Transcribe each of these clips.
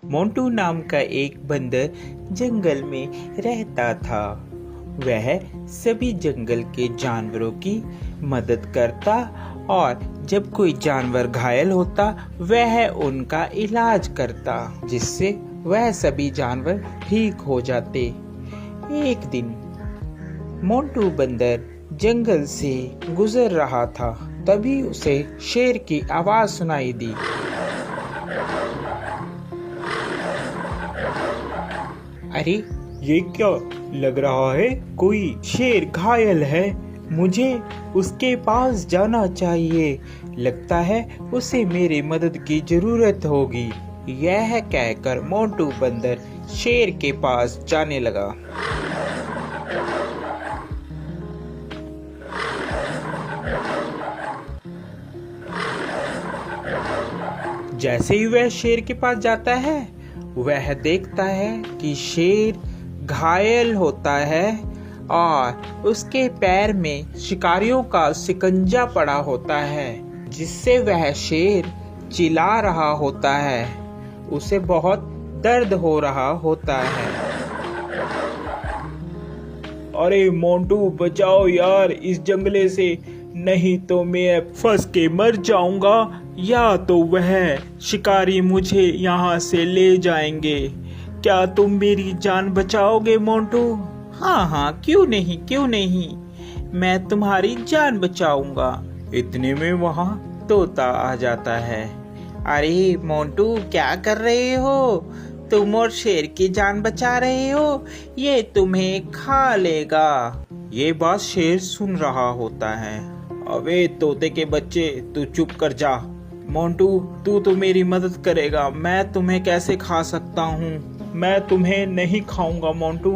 मोंटू नाम का एक बंदर जंगल में रहता था। वह सभी जंगल के जानवरों की मदद करता और जब कोई जानवर घायल होता वह उनका इलाज करता, जिससे वह सभी जानवर ठीक हो जाते। एक दिन मोंटू बंदर जंगल से गुजर रहा था, तभी उसे शेर की आवाज सुनाई दी। अरे ये क्या लग रहा है, कोई शेर घायल है, मुझे उसके पास जाना चाहिए, लगता है उसे मेरी मदद की जरूरत होगी। यह कहकर मोंटू बंदर शेर के पास जाने लगा। जैसे ही वह शेर के पास जाता है वह देखता है कि शेर घायल होता है और उसके पैर में शिकारियों का शिकंजा पड़ा होता है, जिससे वह शेर चिल्ला रहा होता है। उसे बहुत दर्द हो रहा होता है। अरे मोंटू बचाओ यार इस जंगले से, नहीं तो मैं फंस के मर जाऊंगा या तो वह शिकारी मुझे यहाँ से ले जाएंगे। क्या तुम मेरी जान बचाओगे मोंटू? हाँ, क्यों नहीं, मैं तुम्हारी जान बचाऊंगा। इतने में वहाँ तोता आ जाता है। अरे मोंटू क्या कर रहे हो? तुम और शेर की जान बचा रहे हो, ये तुम्हें खा लेगा। ये बात शेर सुन रहा होता है। अबे तोते के बच्चे, तू चुप कर जा। मोंटू तू तो मेरी मदद करेगा, मैं तुम्हें कैसे खा सकता हूँ? मैं तुम्हें नहीं खाऊंगा मोंटू,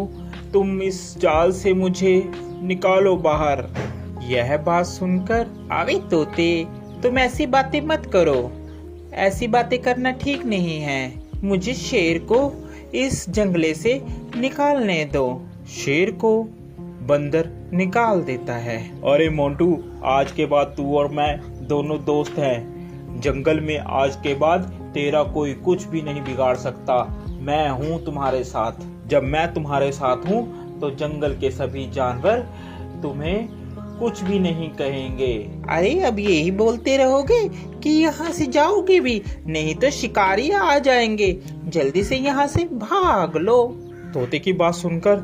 तुम इस जाल से मुझे निकालो बाहर। यह बात सुनकर, अबे तोते तुम ऐसी बातें मत करो, ऐसी बातें करना ठीक नहीं है। मुझे शेर को इस जंगले से निकालने दो। शेर को बंदर निकाल देता है। अरे मोंटू, आज के बाद तू और मैं दोनों दोस्त हैं। जंगल में आज के बाद तेरा कोई कुछ भी नहीं बिगाड़ सकता। मैं हूँ तुम्हारे साथ। जब मैं तुम्हारे साथ हूँ तो जंगल के सभी जानवर तुम्हें कुछ भी नहीं कहेंगे। अरे अब यही बोलते रहोगे कि यहाँ से जाओगे भी, नहीं तो शिकारी आ जाएंगे। जल्दी से यहाँ से भाग लो। तोते की बात सुनकर,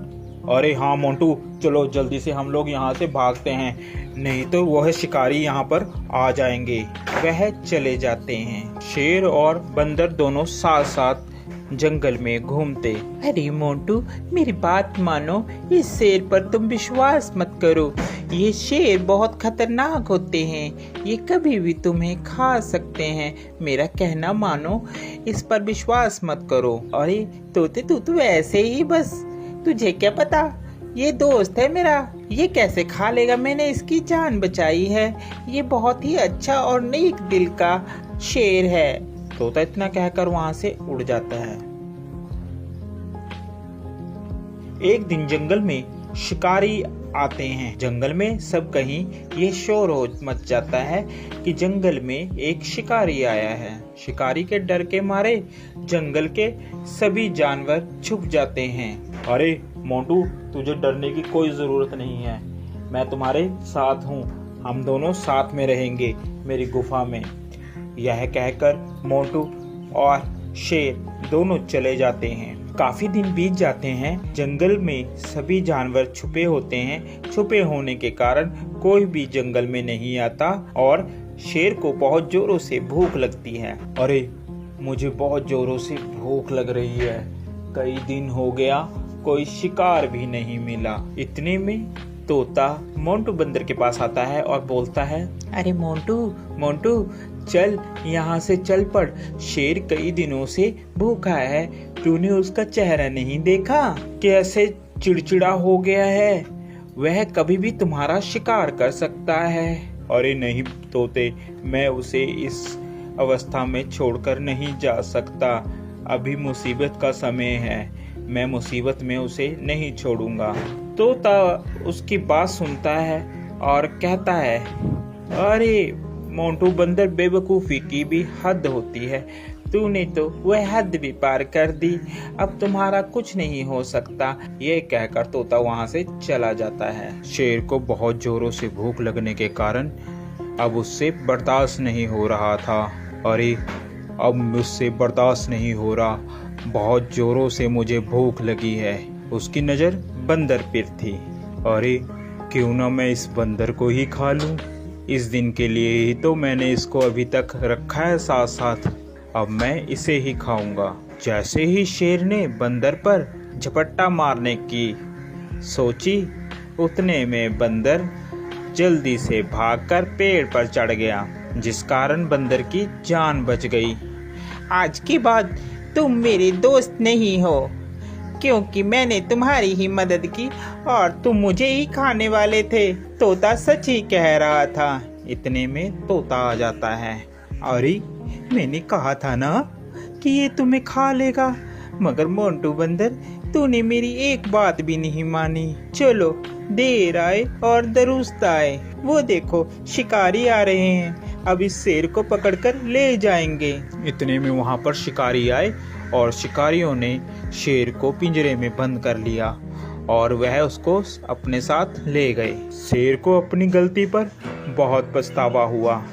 अरे हाँ मोंटू, चलो जल्दी से हम लोग यहाँ से भागते हैं, नहीं तो वह शिकारी यहाँ पर आ जाएंगे। वह चले जाते हैं। शेर और बंदर दोनों साथ साथ जंगल में घूमते। अरे मोंटू मेरी बात मानो, इस शेर पर तुम विश्वास मत करो, ये शेर बहुत खतरनाक होते हैं, ये कभी भी तुम्हें खा सकते हैं। मेरा कहना मानो, इस पर विश्वास मत करो। अरे तोते तू तो ऐसे ही बस, तुझे क्या पता, ये दोस्त है मेरा, ये कैसे खा लेगा, मैंने इसकी जान बचाई है, ये बहुत ही अच्छा और नेक दिल का शेर है। तोता इतना कहकर वहां से उड़ जाता है। एक दिन जंगल में शिकारी आते हैं। जंगल में सब कहीं ये शोर हो मच जाता है कि जंगल में एक शिकारी आया है। शिकारी के डर के मारे जंगल के सभी जानवर छुप जाते हैं। अरे मोंटू, तुझे डरने की कोई जरूरत नहीं है, मैं तुम्हारे साथ हूँ, हम दोनों साथ में रहेंगे मेरी गुफा में। यह कहकर मोंटू और शेर दोनों चले जाते हैं। काफी दिन बीत जाते हैं। जंगल में सभी जानवर छुपे होते हैं। छुपे होने के कारण कोई भी जंगल में नहीं आता और शेर को बहुत जोरों से भूख लगती है। अरे मुझे बहुत जोरों से भूख लग रही है, कई दिन हो गया कोई शिकार भी नहीं मिला। इतने में तोता मोंटू बंदर के पास आता है और बोलता है, अरे मोंटू चल, यहाँ से चल पड़, शेर कई दिनों से भूखा है, तूने उसका चेहरा नहीं देखा, कैसे चिड़चिड़ा हो गया है, वह कभी भी तुम्हारा शिकार कर सकता है। अरे नहीं तोते, मैं उसे इस अवस्था में छोड़कर नहीं जा सकता, अभी मुसीबत का समय है, मैं मुसीबत में उसे नहीं छोड़ूंगा। तोता उसकी बात सुनता है और कहता है, अरे मोंटू बंदर, बेवकूफ़ी की भी हद होती है, तूने तो वह हद भी पार कर दी, अब तुम्हारा कुछ नहीं हो सकता। ये कहकर तोता वहाँ से चला जाता है। शेर को बहुत जोरों से भूख लगने के कारण अब उससे बर्दाश्त नहीं हो रहा था। अरे अब मुझसे बर्दाश्त नहीं हो रहा, बहुत जोरों से मुझे भूख लगी है। उसकी नज़र बंदर पर थी। अरे क्यों ना मैं इस बंदर को ही खा लूं। इस दिन के लिए ही तो मैंने इसको अभी तक रखा है साथ साथ, अब मैं इसे ही खाऊंगा। जैसे ही शेर ने बंदर पर झपट्टा मारने की सोची, उतने में बंदर जल्दी से भागकर पेड़ पर चढ़ गया, जिस कारण बंदर की जान बच गई। आज के बाद तुम मेरे दोस्त नहीं हो, क्योंकि मैंने तुम्हारी ही मदद की और तुम मुझे ही खाने वाले थे। तोता सच ही कह रहा था। इतने में तोता आ जाता है। अरे मैंने कहा था ना कि ये तुम्हें खा लेगा, मगर मोंटू बंदर तूने मेरी एक बात भी नहीं मानी। चलो देर आए और दुरुस्त आए, वो देखो शिकारी आ रहे हैं, अब इस शेर को पकड़कर ले जाएंगे। इतने में वहां पर शिकारी आए और शिकारियों ने शेर को पिंजरे में बंद कर लिया और वह उसको अपने साथ ले गए। शेर को अपनी गलती पर बहुत पछतावा हुआ।